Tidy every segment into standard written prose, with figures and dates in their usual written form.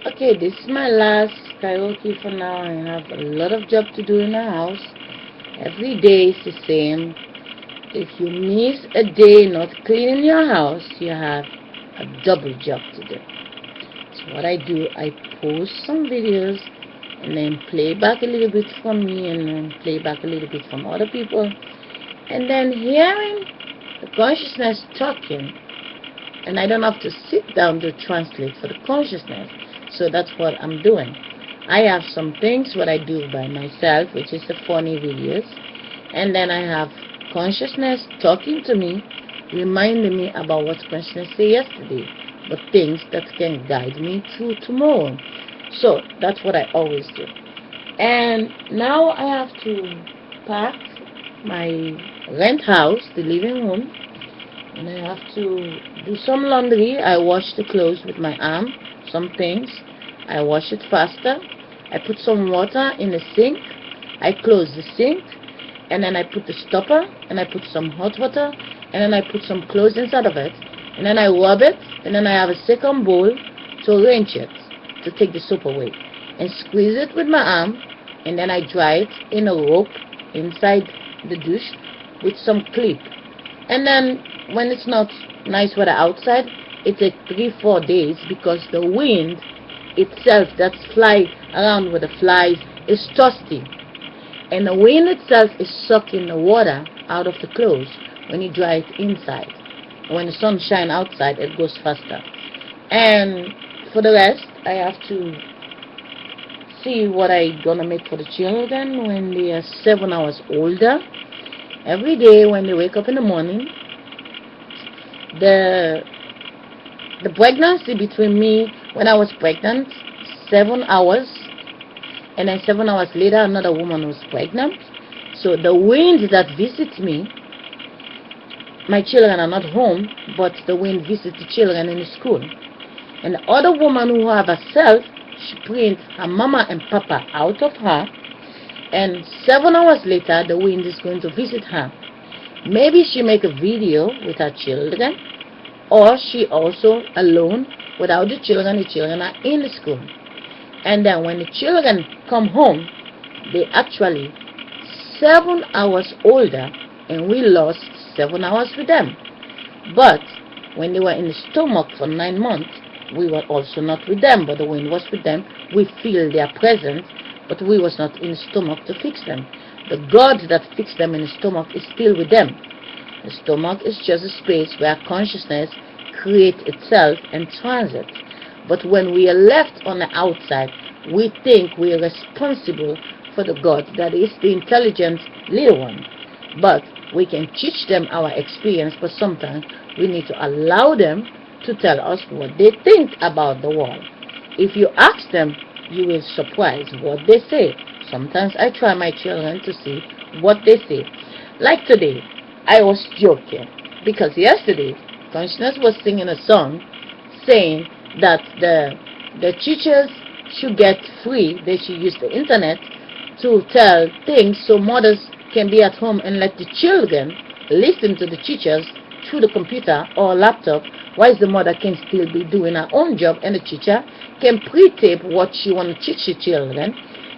Okay, this is my last karaoke for now. I have a lot of job to do in the house. Every day is the same. If you miss a day not cleaning your house, you have a double job to do. So what I do, I post some videos and then play back a little bit from me and then play back a little bit from other people. And then hearing the consciousness talking, and I don't have to sit down to translate for the consciousness. So that's what I'm doing. I have some things what I do by myself, which is the funny videos, and then I have consciousness talking to me, reminding me about what consciousness said yesterday, but things that can guide me through tomorrow. So that's what I always do. And now I have to pack my rent house, the living room, and I have to do some laundry. I wash the clothes with my arm, some things. I wash it faster. I put some water in the sink. I close the sink, and then I put the stopper, and I put some hot water, and then I put some clothes inside of it, and then I rub it, and then I have a second bowl to arrange it, to take the soap away, and squeeze it with my arm, and then I dry it in a rope inside the douche with some clip. And then when it's not nice weather outside, it takes 3-4 days because the wind itself that's fly around with the flies is thirsty, and the wind itself is sucking the water out of the clothes when you dry it inside. When the sun shines outside, it goes faster. And for the rest, I have to see what I gonna make for the children when they are 7 hours older. Every day when they wake up in the morning, the pregnancy between me when I was pregnant, 7 hours, and then 7 hours later another woman was pregnant. So the wind that visits me, my children are not home, but the wind visits the children in the school. And the other woman who have herself, she brings her mama and papa out of her, and 7 hours later the wind is going to visit her. Maybe she make a video with her children, or she also alone without the children are in the school. And then when the children come home, they actually 7 hours older, and we lost 7 hours with them. But when they were in the stomach for 9 months, we were also not with them, but the wind was with them. We feel their presence, but we was not in the stomach to fix them. The God that fixed them in the stomach is still with them. The stomach is just a space where consciousness creates itself and transits. But when we are left on the outside, we think we are responsible for the God that is the intelligent little one. But we can teach them our experience, but sometimes we need to allow them to tell us what they think about the world. If you ask them, you will surprise what they say. Sometimes I try my children to see what they say. Like today, I was joking because yesterday consciousness was singing a song saying that the teachers should get free, they should use the internet to tell things so mothers can be at home and let the children listen to the teachers through the computer or laptop, while the mother can still be doing her own job, and the teacher can pre-tape what she want to teach the children.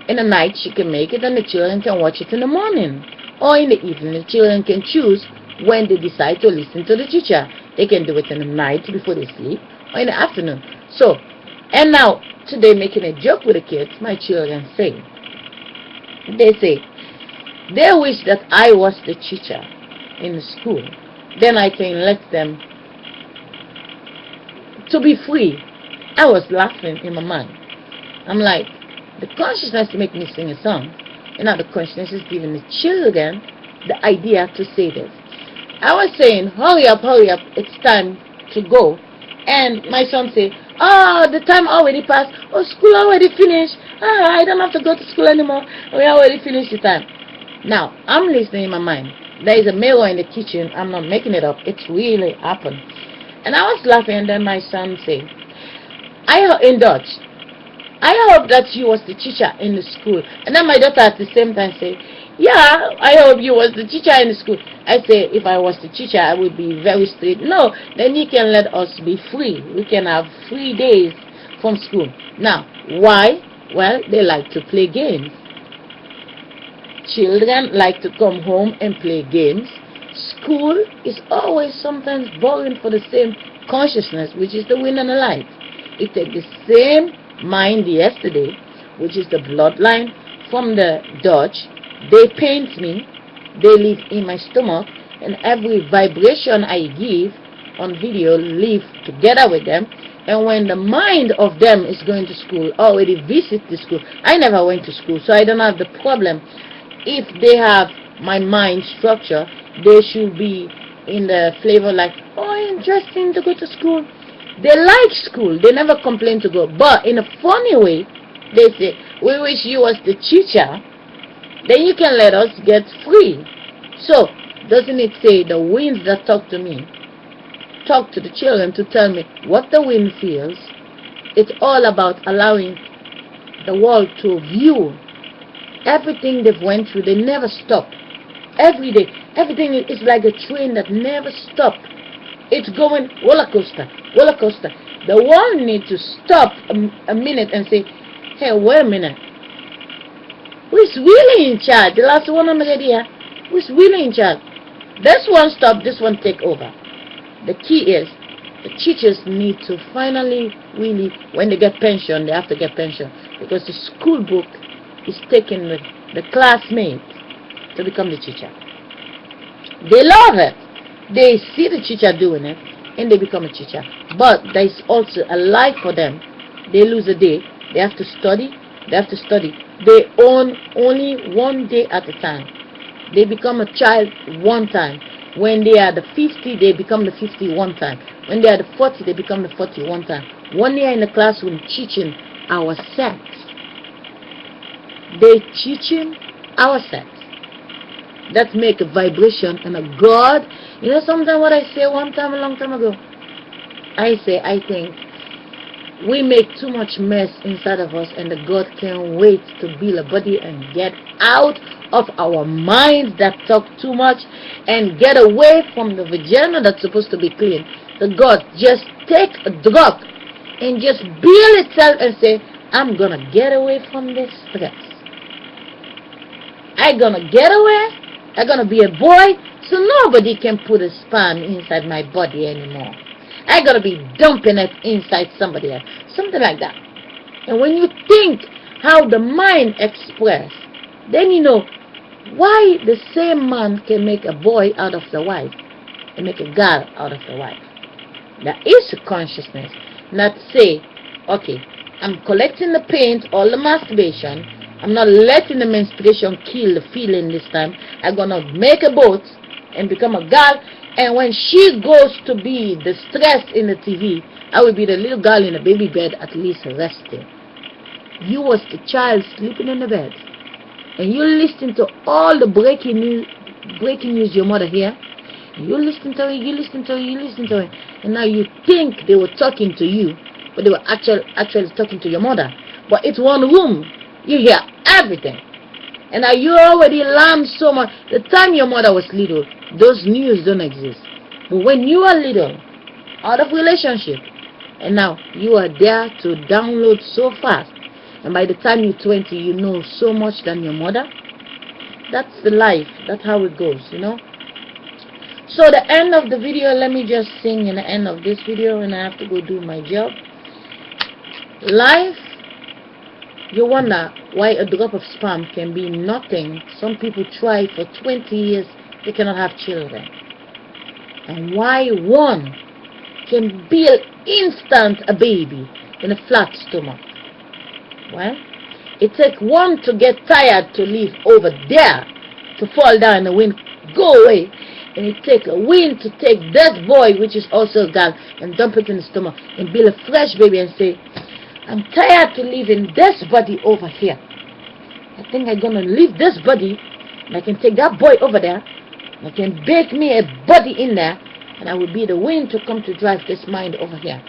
In the night she can make it, and the children can watch it in the morning, or in the evening the children can choose when they decide to listen to the teacher. They can do it in the night before they sleep, or in the afternoon. So, and now today, making a joke with the kids, my children say, they wish that I was the teacher in the school, then I can let them to be free. I was laughing in my mind. I'm like, the consciousness make me sing a song, and now the consciousness is giving the children the idea to say this. I was saying, hurry up, it's time to go. And my son said, oh, the time already passed. Oh, school already finished. I don't have to go to school anymore. We already finished the time. Now, I'm listening in my mind. There is a mirror in the kitchen. I'm not making it up. It's really happened. And I was laughing, and then my son said, in Dutch, I hope that you was the teacher in the school. And then my daughter at the same time said, yeah, I hope you was the teacher in the school. I say, if I was the teacher, I would be very strict. No, then you can let us be free. We can have 3 days from school. Now, why? Well, they like to play games. Children like to come home and play games. School is always sometimes boring for the same consciousness, which is the wind and the light. It takes the same mind yesterday, which is the bloodline from the Dutch. They paint me, they live in my stomach, and every vibration I give on video live together with them. And when the mind of them is going to school, already visit the school. I never went to school, so I don't have the problem. If they have my mind structure, they should be in the flavor like, oh, interesting to go to school. They like school. They never complain to go. But in a funny way, they say, we wish you was the teacher. Then you can let us get free. So, doesn't it say the winds that talk to me, talk to the children to tell me what the wind feels? It's all about allowing the world to view everything they've went through. They never stop. Every day, everything is like a train that never stops. It's going roller coaster, roller coaster. The world needs to stop a minute and say, hey, wait a minute. Who's really in charge? The last one on the radio. Who's really in charge? This one stop, this one take over. The key is the teachers need to finally really, when they get pension, they have to get pension, because the school book is taking the classmate to become the teacher. They love it. They see the teacher doing it and they become a teacher. But there is also a life for them. They lose a day. They have to study. They have to study. They own only one day at a time. They become a child one time. When they are the 50, they become the 50 one time. When they are the 40, they become the 40 one time. 1 year in the classroom teaching our sex. They teaching our sex. That make a vibration and a God. You know, sometimes what I say one time, a long time ago, I say, I think we make too much mess inside of us, and the God can't wait to build a body and get out of our minds that talk too much and get away from the vagina that's supposed to be clean. The God just take a drug and just build itself and say, I'm gonna get away from this stress. I'm gonna get away. I'm gonna be a boy, so nobody can put a sperm inside my body anymore. I'm gonna be dumping it inside somebody else. Something like that. And when you think how the mind expresses, then you know why the same man can make a boy out of the wife and make a girl out of the wife. That is a consciousness. Not say, okay, I'm collecting the paint, all the masturbation. I'm not letting the menstruation kill the feeling this time. I'm gonna make a boat and become a girl. And when she goes to be the stress in the TV, I will be the little girl in the baby bed, at least resting. You was the child sleeping in the bed, and you listen to all the breaking news your mother hear. You listen to it, you listen to it, you listen to it, and now you think they were talking to you, but they were actually talking to your mother. But it's one room. You hear everything. And now you already learned so much. The time your mother was little, those news don't exist. But when you are little, out of relationship, and now you are there to download so fast, and by the time you're 20, you know so much than your mother. That's the life. That's how it goes, you know. So the end of the video, let me just sing in the end of this video, and I have to go do my job. Life. You wonder why a drop of sperm can be nothing. Some people try for 20 years, they cannot have children. And why one can build instant a baby in a flat stomach. Well, it takes one to get tired to live over there, to fall down in the wind, go away. And it takes a wind to take that boy, which is also a girl, and dump it in the stomach and build a fresh baby and say, I'm tired to live in this body over here. I think I'm gonna leave this body, and I can take that boy over there. I can bake me a body in there, and I will be the wind to come to drive this mind over here.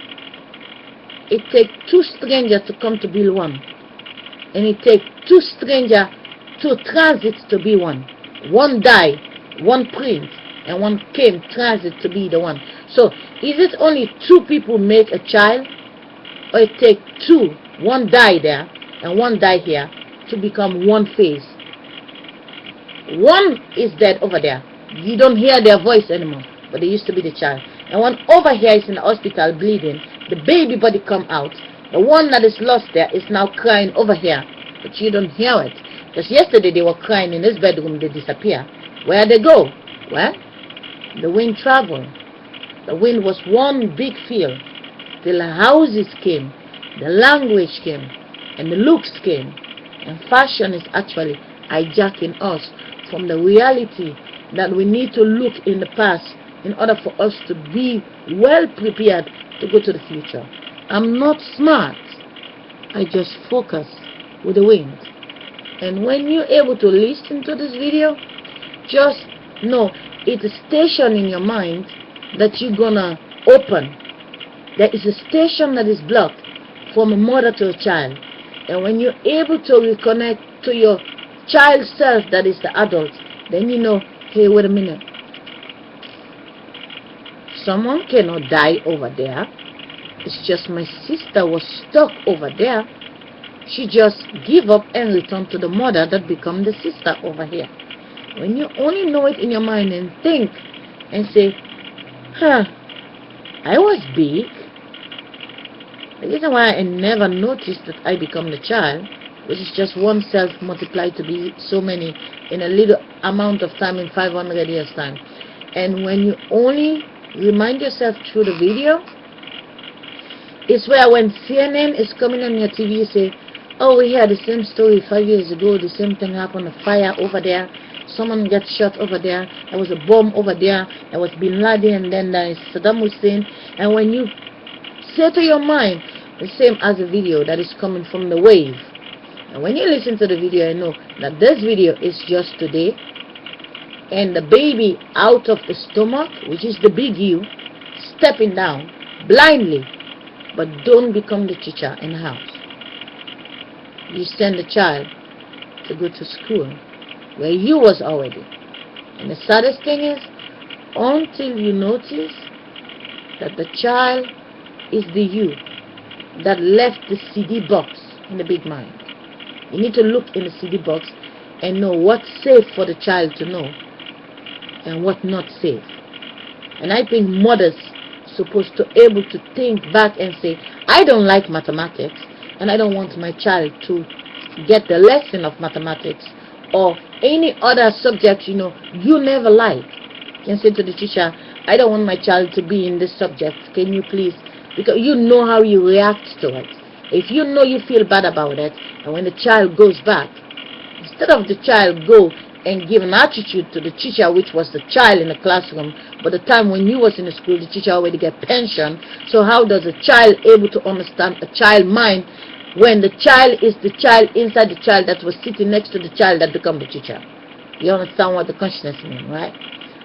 It takes two strangers to come to build one, and it takes two strangers to transit to be one. One died, one prince, and one came transit to be the one. So, is it only two people make a child? or it takes two, one die there and one die here, to become one face. One is dead over there. You don't hear their voice anymore, but they used to be the child. And one over here is in the hospital bleeding. The baby body come out. The one that is lost there is now crying over here, but you don't hear it. Because yesterday they were crying in this bedroom, they disappear. Where they go? Well, the wind traveled. The wind was one big field. Till the houses came, the language came, and the looks came. And fashion is actually hijacking us from the reality that we need to look in the past in order for us to be well prepared to go to the future. I'm not smart. I just focus with the wind. And when you're able to listen to this video, just know it's a station in your mind that you're gonna open. There is a station that is blocked from a mother to a child. And when you're able to reconnect to your child self that is the adult, then you know, hey, wait a minute. Someone cannot die over there. It's just my sister was stuck over there. She just give up and return to the mother that become the sister over here. When you only know it in your mind and think and say, I was big. The reason why I never noticed that I become the child, which is just one self multiplied to be so many in a little amount of time, in 500 years time. And when you only remind yourself through the video, it's where when CNN is coming on your TV, you say, oh, we had the same story 5 years ago, the same thing happened, a fire over there, someone got shot over there, there was a bomb over there, there was Bin Laden, and then there is Saddam Hussein. And when you say to your mind, the same as the video that is coming from the wave, and when you listen to the video, you know that this video is just today, and the baby out of the stomach, which is the big you, stepping down blindly. But don't become the teacher in the house. You send the child to go to school where you was already. And the saddest thing is, until you notice that the child is the you that left the CD box in the big mind. You need to look in the CD box and know what's safe for the child to know and what not safe. And I think mothers supposed to able to think back and say, I don't like mathematics and I don't want my child to get the lesson of mathematics or any other subject you never like. You can say to the teacher, I don't want my child to be in this subject, can you please, because you know how you react to it. If you know you feel bad about it, and when the child goes back, instead of the child go and give an attitude to the teacher, which was the child in the classroom, but the time when you was in the school, the teacher already get pension. So how does a child able to understand a child mind when the child is the child inside the child that was sitting next to the child that become the teacher? You understand what the consciousness means, right?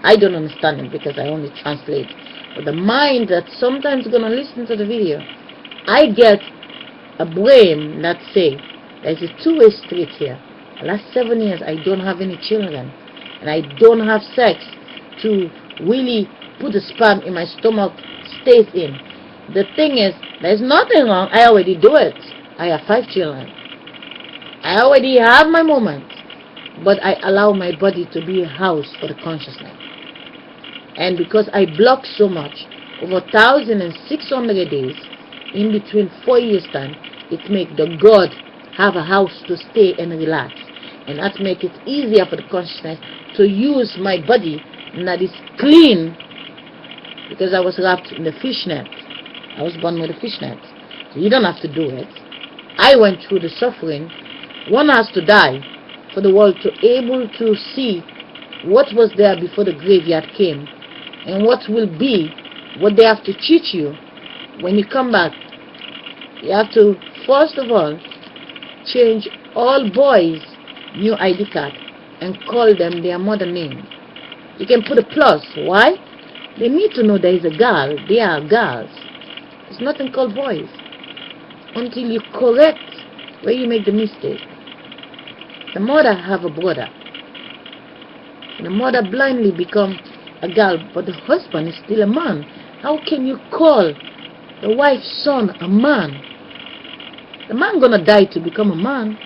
I don't understand it because I only translate. But the mind that sometimes gonna listen to the video, I get a brain that say there's a two-way street here. The last 7 years I don't have any children and I don't have sex to really put the sperm in my stomach stays in. The thing is, there's nothing wrong. I already do it. I have 5 children. I already have my moments, but I allow my body to be a house for the consciousness. And because I block so much, over 1,600 days, in between 4 years time, it make the God have a house to stay and relax. And that make it easier for the consciousness to use my body that is clean, because I was wrapped in the fishnet. I was born with a fishnet. So you don't have to do it. I went through the suffering. One has to die for the world to able to see what was there before the graveyard came and what will be, what they have to teach you when you come back. You have to, first of all, change all boys' new ID card and call them their mother name. You can put a plus. Why? They need to know there is a girl. They are girls. There's nothing called boys until you correct where you make the mistake. The mother have a brother. The mother blindly become a girl, but the husband is still a man. How can you call the wife's son a man The man gonna die to become a man.